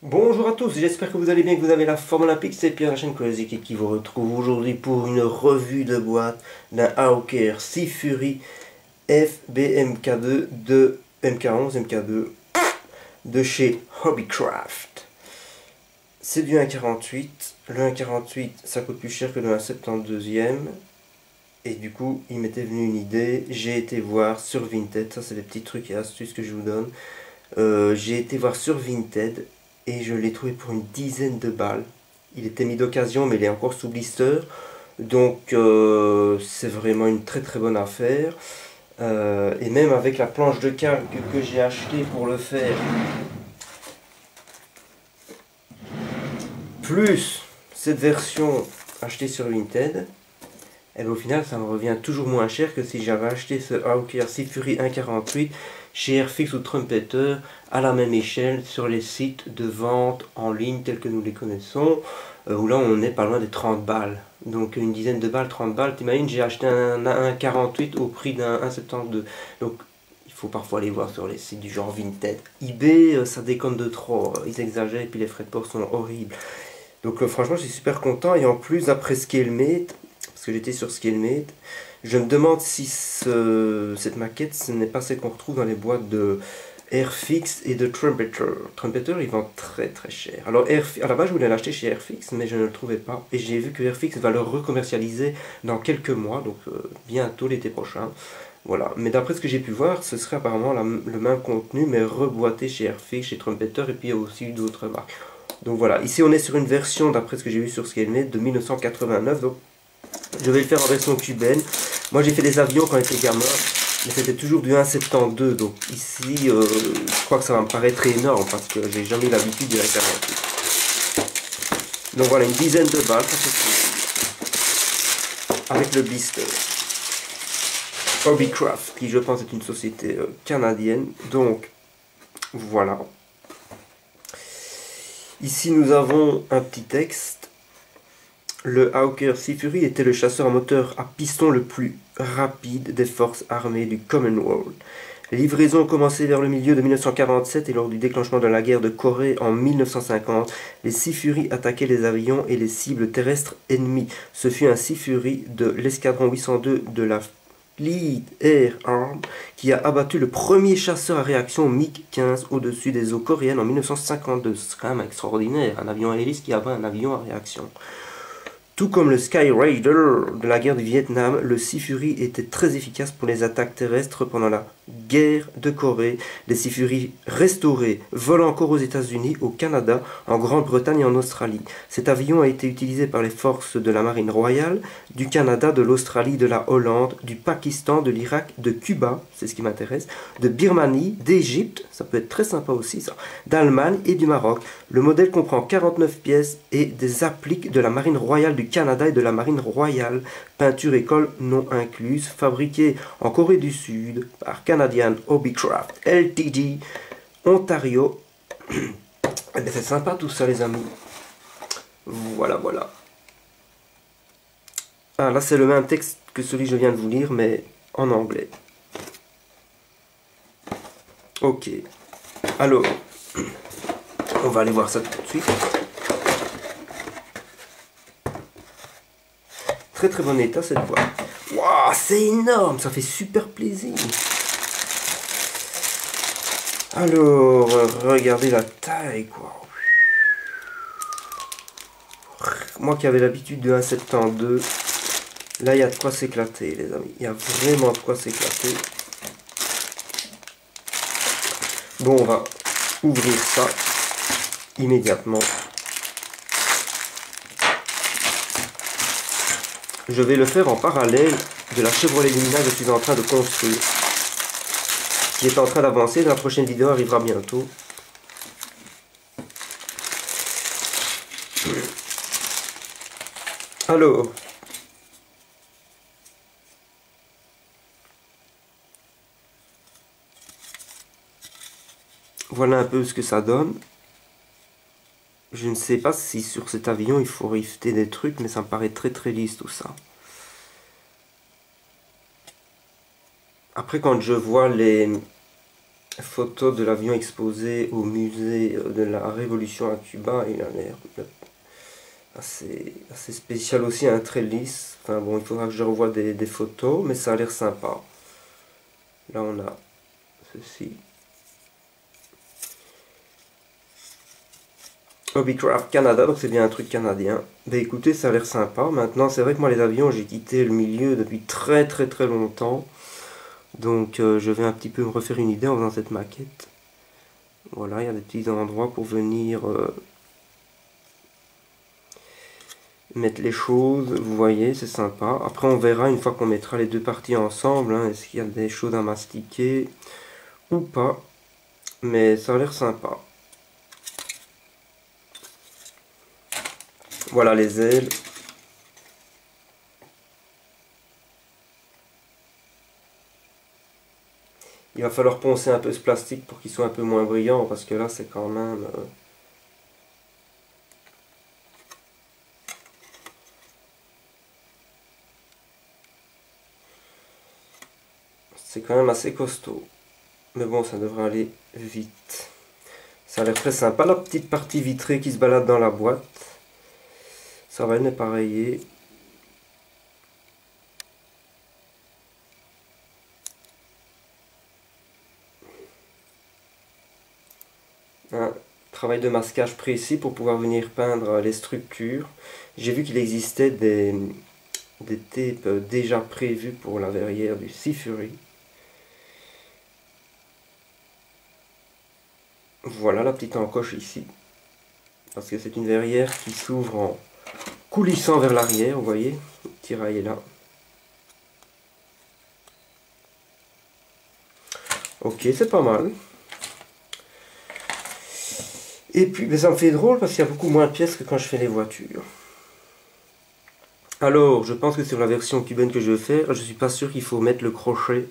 Bonjour à tous, j'espère que vous allez bien, que vous avez la forme olympique. C'est Pierre, la chaîne Curiosity qui vous retrouve aujourd'hui pour une revue de boîte d'un Hawker Sea Fury FBMK2 de MK11, MK2 de chez Hobbycraft. C'est du 1,48. Le 1,48 ça coûte plus cher que le 1,72e. Et du coup, il m'était venu une idée. J'ai été voir sur Vinted, ça c'est des petits trucs et astuces que je vous donne. J'ai été voir sur Vinted et je l'ai trouvé pour une dizaine de balles. Il était mis d'occasion, mais il est encore sous blister. Donc c'est vraiment une très très bonne affaire. Et même avec la planche de cargue que j'ai achetée pour le faire, plus cette version achetée sur Vinted, et bien, au final ça me revient toujours moins cher que si j'avais acheté ce Hawker Sea Fury 1.48 chez Airfix ou Trumpeter à la même échelle sur les sites de vente en ligne tels que nous les connaissons, où là on est pas loin des 30 balles. Donc une dizaine de balles, 30 balles, t'imagines, j'ai acheté un 1.48 au prix d'un 1.72. Donc il faut parfois aller voir sur les sites du genre Vinted. eBay, ça déconne de trop, ils exagèrent et puis les frais de port sont horribles. Donc franchement je suis super content et en plus après Scalmate, parce que j'étais sur Scalmate, je me demande si cette maquette ce n'est pas celle qu'on retrouve dans les boîtes de Airfix et de Trumpeter. Trumpeter ils vendent très très cher. Alors à la base je voulais l'acheter chez Airfix mais je ne le trouvais pas et j'ai vu que Airfix va le recommercialiser dans quelques mois, donc bientôt l'été prochain. Voilà, mais d'après ce que j'ai pu voir, ce serait apparemment le même contenu mais reboîté chez Airfix, chez Trumpeter et puis il y a aussi d'autres marques. Donc voilà, ici on est sur une version, d'après ce que j'ai vu sur Scalmate, de 1989. Donc je vais le faire en version cubaine. Moi j'ai fait des avions quand j'étais gamin, mais c'était toujours du 1,72. Donc ici, je crois que ça va me paraître énorme parce que j'ai jamais eu l'habitude de la 48. Donc voilà, une dizaine de balles, ça c'est tout. Avec le blister. Hobbycraft, qui je pense est une société canadienne. Donc voilà. Ici nous avons un petit texte. Le Hawker Sea Fury était le chasseur à moteur à piston le plus rapide des forces armées du Commonwealth. Les livraisons ont commencé vers le milieu de 1947 et lors du déclenchement de la guerre de Corée en 1950, les Sea Fury attaquaient les avions et les cibles terrestres ennemies. Ce fut un Sea Fury de l'escadron 802 de la Fleet Air Arm qui a abattu le premier chasseur à réaction MiG-15 au-dessus des eaux coréennes en 1952. C'est quand même extraordinaire, un avion à hélice qui abat un avion à réaction. Tout comme le Sky Raider de la guerre du Vietnam, le Sea Fury était très efficace pour les attaques terrestres pendant la guerre de Corée. Les Sea Fury restaurés volent encore aux États-Unis, au Canada, en Grande-Bretagne et en Australie. Cet avion a été utilisé par les forces de la Marine royale, du Canada, de l'Australie, de la Hollande, du Pakistan, de l'Irak, de Cuba, c'est ce qui m'intéresse, de Birmanie, d'Égypte, ça peut être très sympa aussi ça, d'Allemagne et du Maroc. Le modèle comprend 49 pièces et des appliques de la Marine royale du Canada et de la Marine royale, peinture et colle non incluses, fabriquée en Corée du Sud par Canadian Hobbycraft Ltd, Ontario. Eh bien, c'est sympa tout ça les amis. Voilà, voilà. Ah, là c'est le même texte que celui que je viens de vous lire, mais en anglais. Ok. Alors, on va aller voir ça tout de suite. Très très bon état cette boîte. Waouh, c'est énorme, ça fait super plaisir. Alors, regardez la taille quoi. Moi qui avais l'habitude de 1,72, là il y a de quoi s'éclater les amis. Il y a vraiment de quoi s'éclater. Bon, on va ouvrir ça immédiatement. Je vais le faire en parallèle de la Chevrolet Lumina que je suis en train de construire, qui est en train d'avancer. La prochaine vidéo arrivera bientôt. Alors, voilà un peu ce que ça donne. Je ne sais pas si sur cet avion il faut rifter des trucs, mais ça me paraît très très lisse tout ça. Après quand je vois photo de l'avion exposé au musée de la Révolution à Cuba. Il a l'air assez spécial aussi, un très lisse. Enfin bon, il faudra que je revoie des photos, mais ça a l'air sympa. Là on a ceci. Hobbycraft Canada, donc c'est bien un truc canadien. Bah écoutez, ça a l'air sympa. Maintenant, c'est vrai que moi les avions, j'ai quitté le milieu depuis très longtemps. Donc je vais un petit peu me refaire une idée en faisant cette maquette. Voilà, il y a des petits endroits pour venir mettre les choses. Vous voyez, c'est sympa. Après, on verra une fois qu'on mettra les deux parties ensemble. Hein, est-ce qu'il y a des choses à mastiquer ou pas. Mais ça a l'air sympa. Voilà les ailes. Il va falloir poncer un peu ce plastique pour qu'il soit un peu moins brillant, parce que là c'est quand même... c'est quand même assez costaud. Mais bon, ça devrait aller vite. Ça a l'air très sympa, la petite partie vitrée qui se balade dans la boîte. Ça va être pareil. Un travail de masquage précis pour pouvoir venir peindre les structures. J'ai vu qu'il existait des tapes déjà prévues pour la verrière du Sea Fury. Voilà la petite encoche ici. Parce que c'est une verrière qui s'ouvre en coulissant vers l'arrière, vous voyez. Le petit rail est là. Ok, c'est pas mal. Et puis, mais ça me fait drôle parce qu'il y a beaucoup moins de pièces que quand je fais les voitures. Alors, je pense que sur la version cubaine que je vais faire, je suis pas sûr qu'il faut mettre le crochet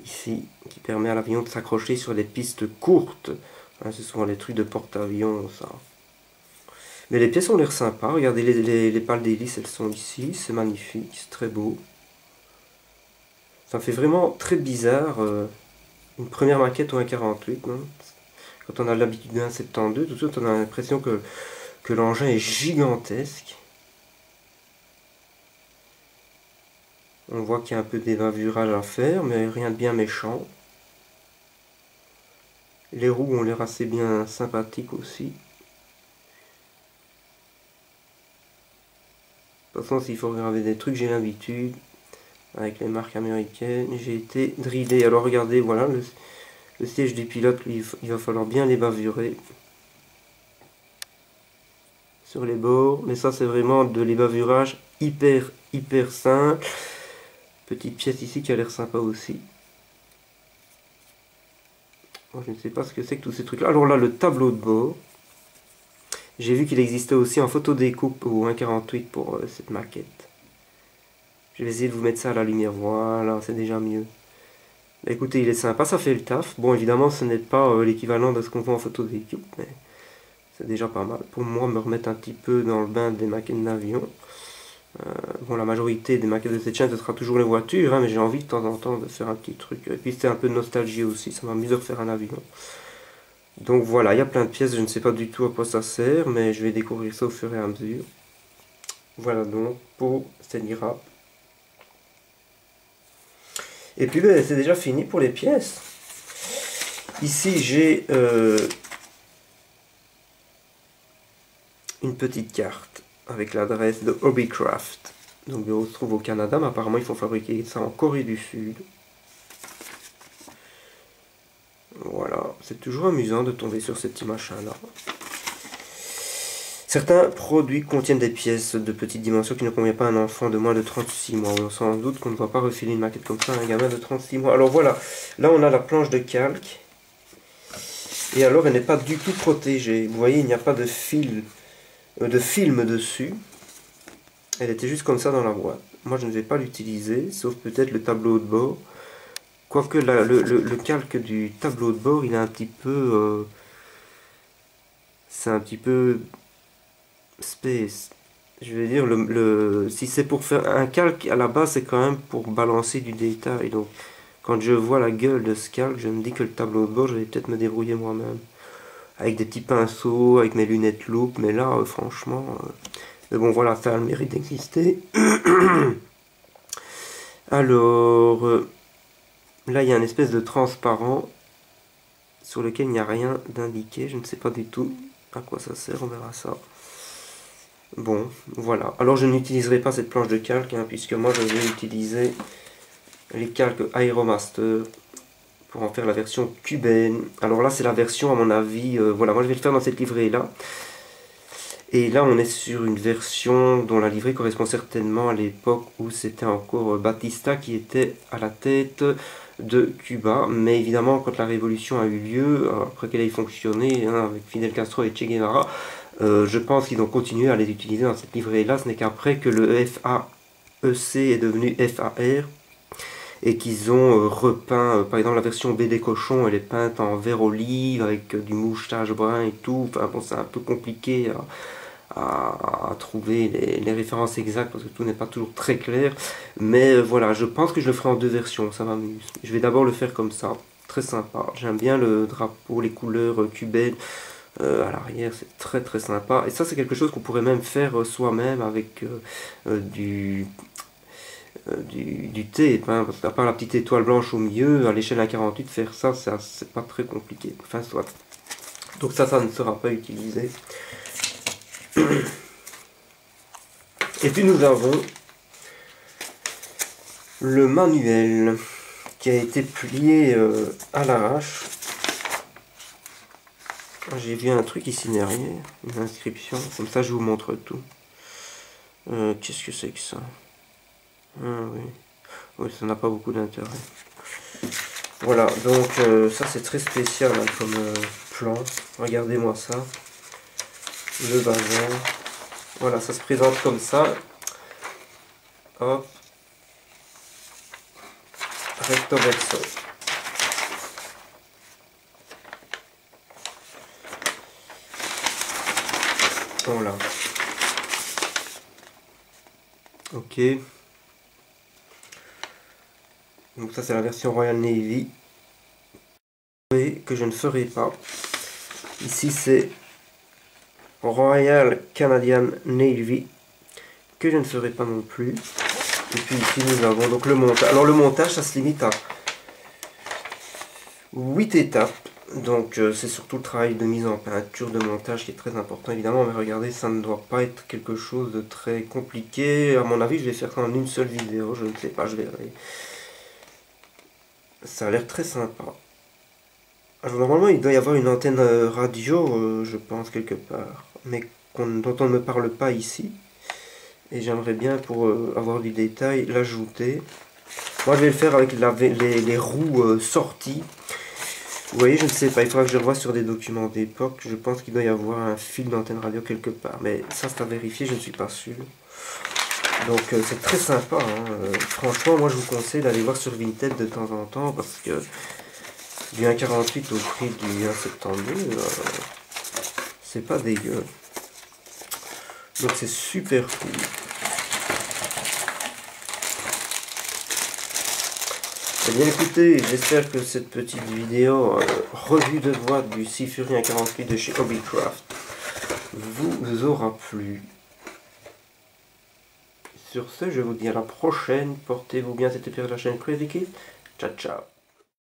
ici, qui permet à l'avion de s'accrocher sur des pistes courtes. Hein, c'est souvent les trucs de porte-avions, ça. Mais les pièces ont l'air sympas. Regardez, les pales d'hélice, elles sont ici. C'est magnifique, c'est très beau. Ça fait vraiment très bizarre. Une première maquette au 1,48, non? Quand on a l'habitude d'un 1,72, tout de suite on a l'impression que l'engin est gigantesque. On voit qu'il y a un peu d'évavurage à faire, mais rien de bien méchant. Les roues ont l'air assez bien sympathiques aussi. De toute façon, s'il faut regarder des trucs, j'ai l'habitude. Avec les marques américaines, j'ai été drillé. Alors regardez, voilà, le siège du pilote, lui, il va falloir bien les bavurer sur les bords. Mais ça, c'est vraiment de l'ébavurage hyper simple. Petite pièce ici qui a l'air sympa aussi. Bon, je ne sais pas ce que c'est que tous ces trucs-là. Alors là, le tableau de bord. J'ai vu qu'il existait aussi en photo découpe au 1,48 pour cette maquette. Je vais essayer de vous mettre ça à la lumière. Voilà, c'est déjà mieux. Bah, écoutez, il est sympa, ça fait le taf. Bon, évidemment, ce n'est pas l'équivalent de ce qu'on voit en photo découpe, mais c'est déjà pas mal. Pour moi, me remettre un petit peu dans le bain des maquettes d'avion. Bon, la majorité des maquettes de cette chaîne, ce sera toujours les voitures, hein, mais j'ai envie de temps en temps de faire un petit truc. Et puis, c'est un peu de nostalgie aussi, ça m'amuse de refaire un avion. Donc voilà, il y a plein de pièces, je ne sais pas du tout à quoi ça sert, mais je vais découvrir ça au fur et à mesure. Voilà donc pour cette grappe. Et puis ben, c'est déjà fini pour les pièces. Ici j'ai une petite carte avec l'adresse de Hobbycraft. Donc le bureau se trouve au Canada, mais apparemment il faut fabriquer ça en Corée du Sud. Voilà, c'est toujours amusant de tomber sur ces petits machins là. Certains produits contiennent des pièces de petite dimension qui ne conviennent pas à un enfant de moins de 36 mois. On s'en doute qu'on ne va pas refiler une maquette comme ça à un gamin de 36 mois. Alors voilà, là on a la planche de calque. Et alors elle n'est pas du tout protégée. Vous voyez, il n'y a pas de film dessus. Elle était juste comme ça dans la boîte. Moi je ne vais pas l'utiliser, sauf peut-être le tableau de bord. Quoique le calque du tableau de bord, il est un petit peu... c'est un petit peu... space. Je vais dire, si c'est pour faire un calque, à la base, c'est quand même pour balancer du détail. Donc, quand je vois la gueule de ce calque, je me dis que le tableau de bord, je vais peut-être me débrouiller moi-même. Avec des petits pinceaux, avec mes lunettes loupe, mais là, franchement... mais bon, voilà, ça a le mérite d'exister. Alors, là, il y a une espèce de transparent sur lequel il n'y a rien d'indiqué. Je ne sais pas du tout à quoi ça sert, on verra ça. Bon, voilà. Alors, je n'utiliserai pas cette planche de calque, hein, puisque moi, je vais utiliser les calques Aeromaster pour en faire la version cubaine. Alors là, c'est la version, à mon avis, voilà, moi, je vais le faire dans cette livrée-là. Et là, on est sur une version dont la livrée correspond certainement à l'époque où c'était encore Batista qui était à la tête de Cuba. Mais évidemment, quand la révolution a eu lieu, après qu'elle ait fonctionné, hein, avec Fidel Castro et Che Guevara, je pense qu'ils ont continué à les utiliser dans cette livrée-là. Ce n'est qu'après que le FAEC est devenu FAR et qu'ils ont repeint, par exemple la version BD Cochon, elle est peinte en vert olive avec du mouchetage brun et tout. Enfin bon, c'est un peu compliqué à trouver les références exactes parce que tout n'est pas toujours très clair. Mais voilà, je pense que je le ferai en deux versions, ça m'amuse. Je vais d'abord le faire comme ça, très sympa. J'aime bien le drapeau, les couleurs cubaines. À l'arrière, c'est très très sympa. Et ça, c'est quelque chose qu'on pourrait même faire soi-même avec du tape, hein, parce qu'à part la petite étoile blanche au milieu, à l'échelle 1,48, faire ça, c'est pas très compliqué. Enfin, soit. Donc ça ne sera pas utilisé. Et puis nous avons le manuel qui a été plié à l'arrache. J'ai vu un truc ici derrière, une inscription, comme ça je vous montre tout. Qu'est-ce que c'est que ça? Ah oui. Oui, ça n'a pas beaucoup d'intérêt. Voilà, donc ça c'est très spécial hein, comme plan. Regardez-moi ça. Le bazar. Voilà, ça se présente comme ça. Hop. Recto verso. Voilà. Ok. Donc ça c'est la version Royal Navy. Que je ne ferai pas. Ici c'est Royal Canadian Navy. Que je ne ferai pas non plus. Et puis ici nous avons donc le montage. Alors le montage ça se limite à 8 étapes. Donc c'est surtout le travail de mise en peinture, de montage qui est très important évidemment. Mais regardez, ça ne doit pas être quelque chose de très compliqué. À mon avis, je vais faire ça en une seule vidéo. Je ne sais pas, je verrai. Ça a l'air très sympa. Alors normalement, il doit y avoir une antenne radio, je pense, quelque part. Mais dont on ne me parle pas ici. Et j'aimerais bien, pour avoir du détail, l'ajouter. Moi, je vais le faire avec les roues sorties. Vous voyez, je ne sais pas, il faudra que je revoie sur des documents d'époque. Je pense qu'il doit y avoir un fil d'antenne radio quelque part. Mais ça, c'est à vérifier, je ne suis pas sûr. Donc, c'est très sympa. Hein. Franchement, moi, je vous conseille d'aller voir sur Vinted de temps en temps. Parce que du 1,48 au prix du 1,72, c'est pas dégueu. Donc, c'est super cool. Eh bien écoutez, j'espère que cette petite vidéo revue de boîte du Sea Fury 1,48 de chez Hobbycraft vous aura plu. Sur ce, je vous dis à la prochaine. Portez-vous bien, c'était Pierre de la chaîne Crazy Kid. Ciao, ciao.